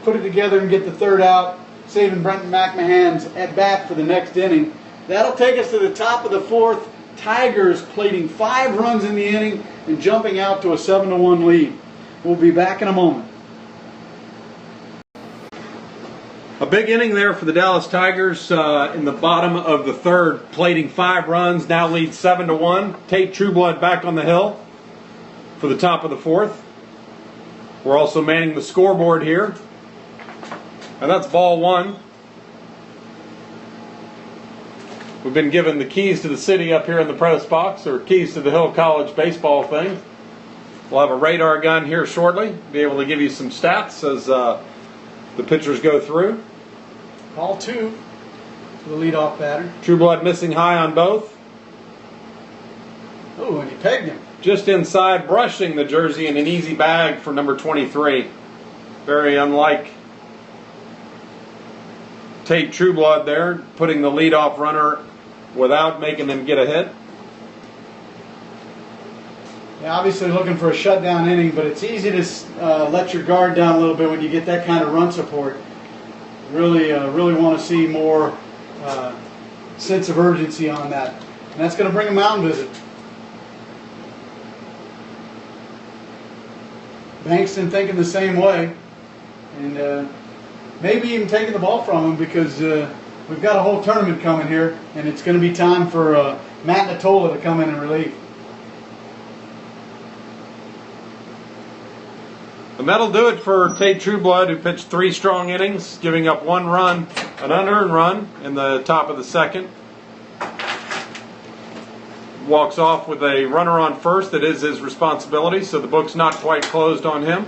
put it together and get the 3rd out, saving Brenton McMahon's at bat for the next inning. That'll take us to the top of the 4th. Tigers plating 5 runs in the inning and jumping out to a 7-1 lead. We'll be back in a moment. A big inning there for the Dallas Tigers in the bottom of the 3rd, plating 5 runs, now lead 7-1. Tate Trueblood back on the hill for the top of the 4th. We're also manning the scoreboard here. And that's ball 1. We've been given the keys to the city up here in the press box, or keys to the Hill College baseball thing. We'll have a radar gun here shortly, be able to give you some stats as the pitchers go through. Ball 2 for the leadoff batter. Trueblood missing high on both. Oh, and he pegged him. Just inside, brushing the jersey in an easy bag for number 23. Very unlike Tate Trueblood there, putting the leadoff runner without making them get a hit. Yeah, obviously looking for a shutdown inning, but it's easy to let your guard down a little bit when you get that kind of run support. Really want to see more sense of urgency on that. And that's going to bring a mound visit. Bankston thinking the same way. And maybe even taking the ball from him because we've got a whole tournament coming here, and it's going to be time for Matt Natola to come in and relieve. And that'll do it for Tate Trueblood, who pitched 3 strong innings, giving up 1 run, an unearned run in the top of the 2nd. walks off with a runner on first. That is his responsibility, so the book's not quite closed on him.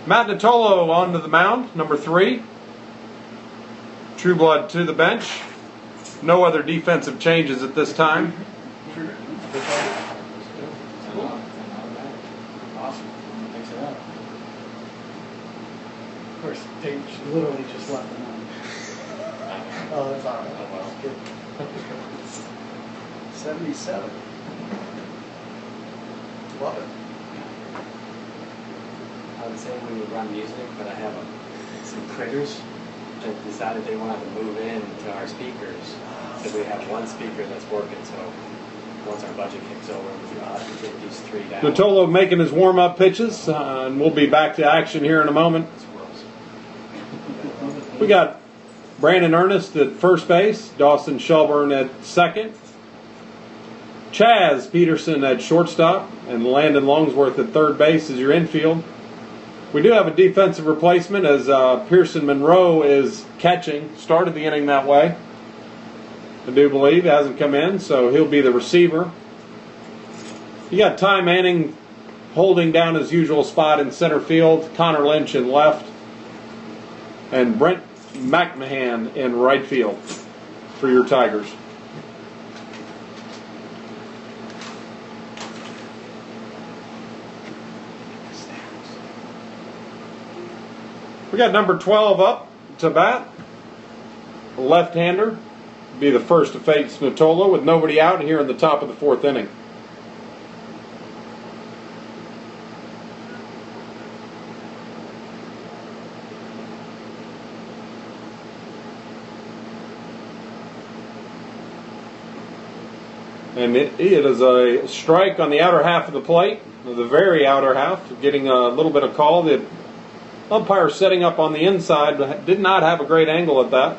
Matt Natolo onto the mound, number 3. Trueblood to the bench. No other defensive changes at this time. Awesome. Thanks for that. Of course, they literally just left the line. Oh, that's all right. That's good. 77. Love it. I would say we would run music, but I have some critters that decided they wanted to move in to our speakers. So we have one speaker that's working, so once our budget kicks over, we get these 3 down. Natolo making his warm-up pitches, and we'll be back to action here in a moment. We got Brandon Ernest at first base, Dawson Shelburne at second, Chaz Peterson at shortstop, and Landon Longsworth at third base is your infield. We do have a defensive replacement as Pearson Monroe is catching. Started the inning that way. I do believe he hasn't come in, so he'll be the receiver. You got Ty Manning holding down his usual spot in center field, Connor Lynch in left, and Brent McMahon in right field for your Tigers. We got number 12 up to bat. A left-hander. Be the first to face Natolo with nobody out here in the top of the 4th inning. And it is a strike on the outer half of the plate, the very outer half, getting a little bit of call. The umpire setting up on the inside, but did not have a great angle at that.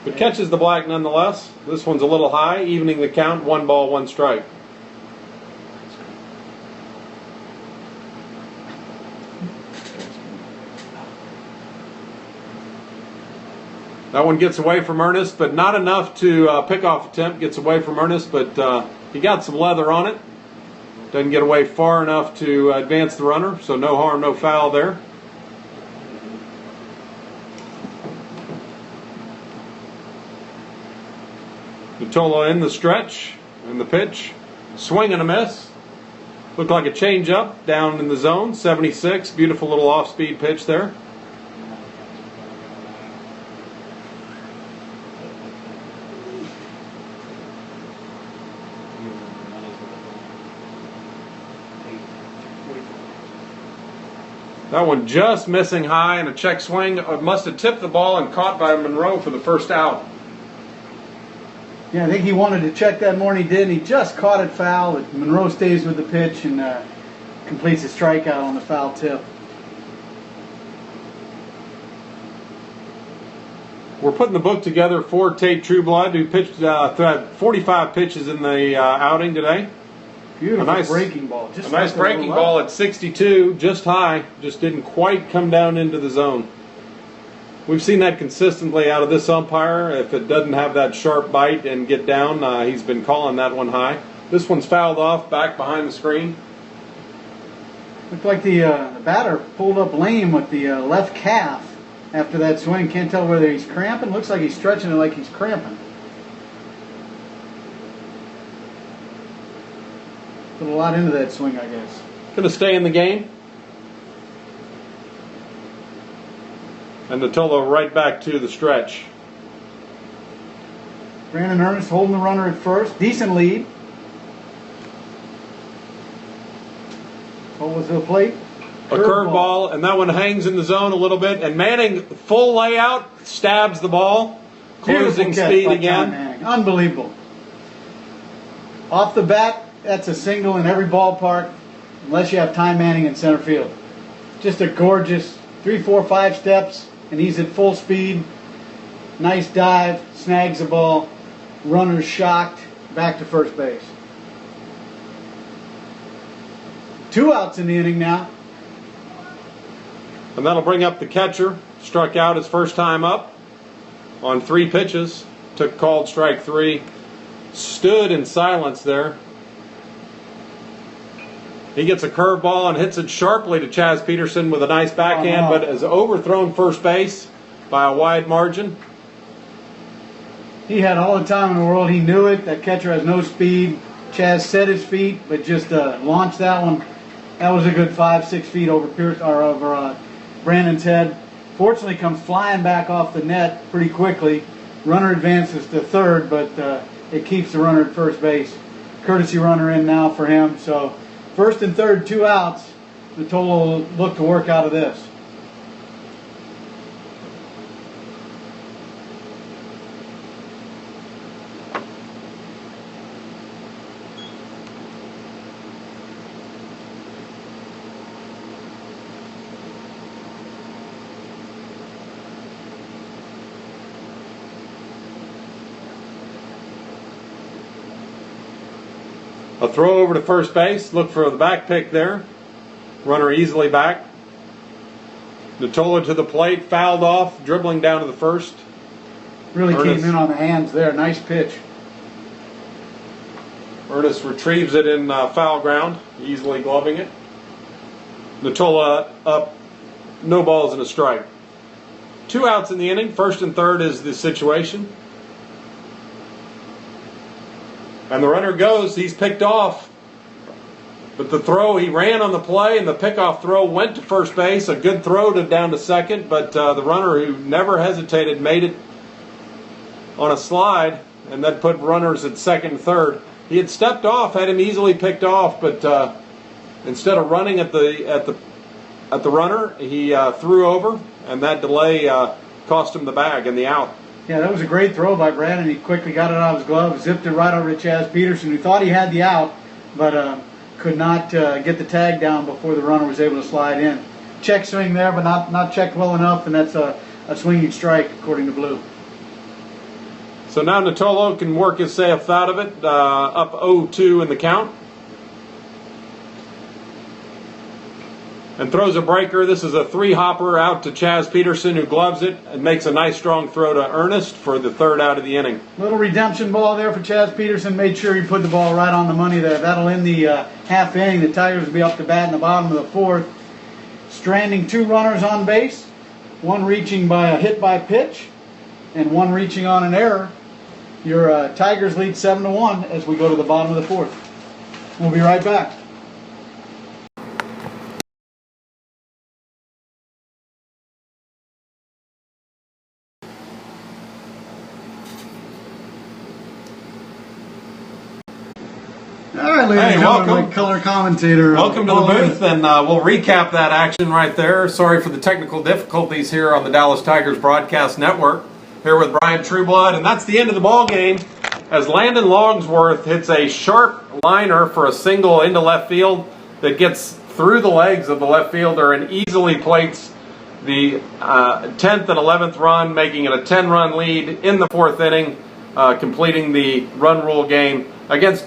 But catches the black nonetheless. This one's a little high, evening the count, 1 ball, 1 strike. That one gets away from Ernest, but not enough to pickoff attempt. Gets away from Ernest, but he got some leather on it. Doesn't get away far enough to advance the runner, so no harm, no foul there. Natolo in the stretch, and the pitch. Swing and a miss. Looked like a changeup down in the zone, 76. Beautiful little off-speed pitch there. That one just missing high and a check swing. Must have tipped the ball and caught by Monroe for the first out. Yeah, I think he wanted to check that more, and he did. And he just caught it foul. Monroe stays with the pitch and completes a strikeout on the foul tip. We're putting the book together for Tate Trueblood, who pitched 45 pitches in the outing today. Beautiful breaking ball. A nice breaking ball at 62, just high, just didn't quite come down into the zone. We've seen that consistently out of this umpire. If it doesn't have that sharp bite and get down, he's been calling that one high. This one's fouled off back behind the screen. Looked like the batter pulled up lame with the left calf after that swing. Can't tell whether he's cramping. Looks like he's stretching it like he's cramping. Put a lot into that swing, I guess. Going to stay in the game. And Natolo right back to the stretch. Brandon Ernest holding the runner at first. Decent lead. What was the plate? A curveball, and that one hangs in the zone a little bit. And Manning, full layout, stabs the ball. Closing speed again. Unbelievable. Off the bat, that's a single in every ballpark, unless you have Ty Manning in center field. Just a gorgeous 3, 4, 5 steps, and he's at full speed. Nice dive, snags the ball. Runner's shocked, back to first base. 2 outs in the inning now. And that'll bring up the catcher. Struck out his first time up on 3 pitches. Took called strike 3. stood in silence there. He gets a curveball and hits it sharply to Chaz Peterson with a nice backhand, but is overthrown first base by a wide margin. He had all the time in the world. He knew it. That catcher has no speed. Chaz set his feet, but just launched that one. That was a good 5-6 feet over Brandon's head. Fortunately, comes flying back off the net pretty quickly. Runner advances to third, but it keeps the runner at first base. Courtesy runner in now for him. So first and third, 2 outs. Notola will look to work out of this. A throw over to first base. Look for the back pick there. Runner easily back. Notola to the plate. Fouled off. Dribbling down to the first. Really Ernest. came in on the hands there. Nice pitch. Ernest retrieves it in foul ground. Easily gloving it. Notola up. No balls and a strike. 2 outs in the inning. First and third is the situation. And the runner goes, he's picked off. But the throw, he ran on the play, and the pickoff throw went to first base. A good throw down to second, but the runner, who never hesitated, made it on a slide, and that put runners at second and third. He had stepped off, had him easily picked off, but instead of running at the runner, he threw over, and that delay cost him the bag and the out. Yeah, that was a great throw by Brandon. He quickly got it out of his glove, zipped it right over to Chaz Peterson, who thought he had the out, but could not get the tag down before the runner was able to slide in. Check swing there, but not checked well enough, and that's a swinging strike, according to Blue. So now Notola can work himself out of it, up 0-2 in the count. And throws a breaker. This is a 3-hopper out to Chaz Peterson, who gloves it and makes a nice strong throw to Ernest for the 3rd out of the inning. Little redemption ball there for Chaz Peterson. Made sure he put the ball right on the money there. That'll end the half inning. The Tigers will be up to bat in the bottom of the 4th. Stranding 2 runners on base. One reaching by a hit by pitch, and one reaching on an error. Your Tigers lead 7-1 as we go to the bottom of the 4th. We'll be right back. All right, ladies and gentlemen, welcome. my color commentator. Welcome to the booth, and we'll recap that action right there. Sorry for the technical difficulties here on the Dallas Tigers Broadcast Network. Here with Brian Trueblood, and that's the end of the ball game as Landon Longsworth hits a sharp liner for a single into left field that gets through the legs of the left fielder and easily plates the 10th and 11th run, making it a 10-run lead in the 4th inning, completing the run rule game against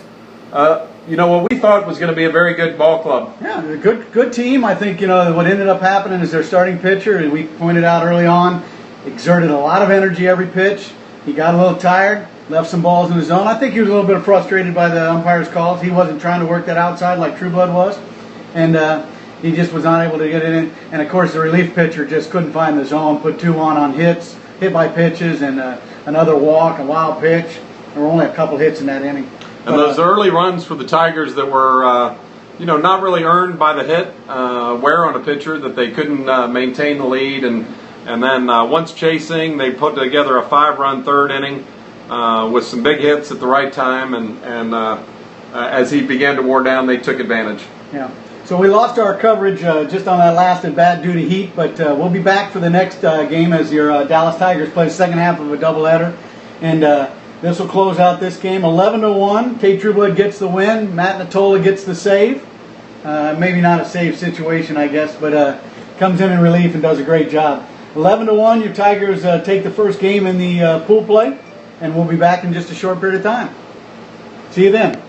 what we thought was going to be a very good ball club. Yeah, a good team. I think, what ended up happening is their starting pitcher, and we pointed out early on, exerted a lot of energy every pitch. He got a little tired, left some balls in the zone. I think he was a little bit frustrated by the umpire's calls. He wasn't trying to work that outside like Trueblood was, and he just was not able to get it in. And, of course, the relief pitcher just couldn't find the zone, put 2 on hits, hit by pitches, and another walk, a wild pitch. There were only a couple hits in that inning. And those early runs for the Tigers that were, not really earned by the hit, wear on a pitcher that they couldn't maintain the lead. And then once chasing, they put together a 5-run 3rd inning with some big hits at the right time. And as he began to wear down, they took advantage. Yeah. So we lost our coverage just on that last at bat due to heat, but we'll be back for the next game as your Dallas Tigers play the second half of a doubleheader. And this will close out this game 11-1. Tate Trueblood gets the win. Matt Notola gets the save. Maybe not a save situation, I guess, but comes in relief and does a great job. 11-1. Your Tigers take the first game in the pool play, and we'll be back in just a short period of time. See you then.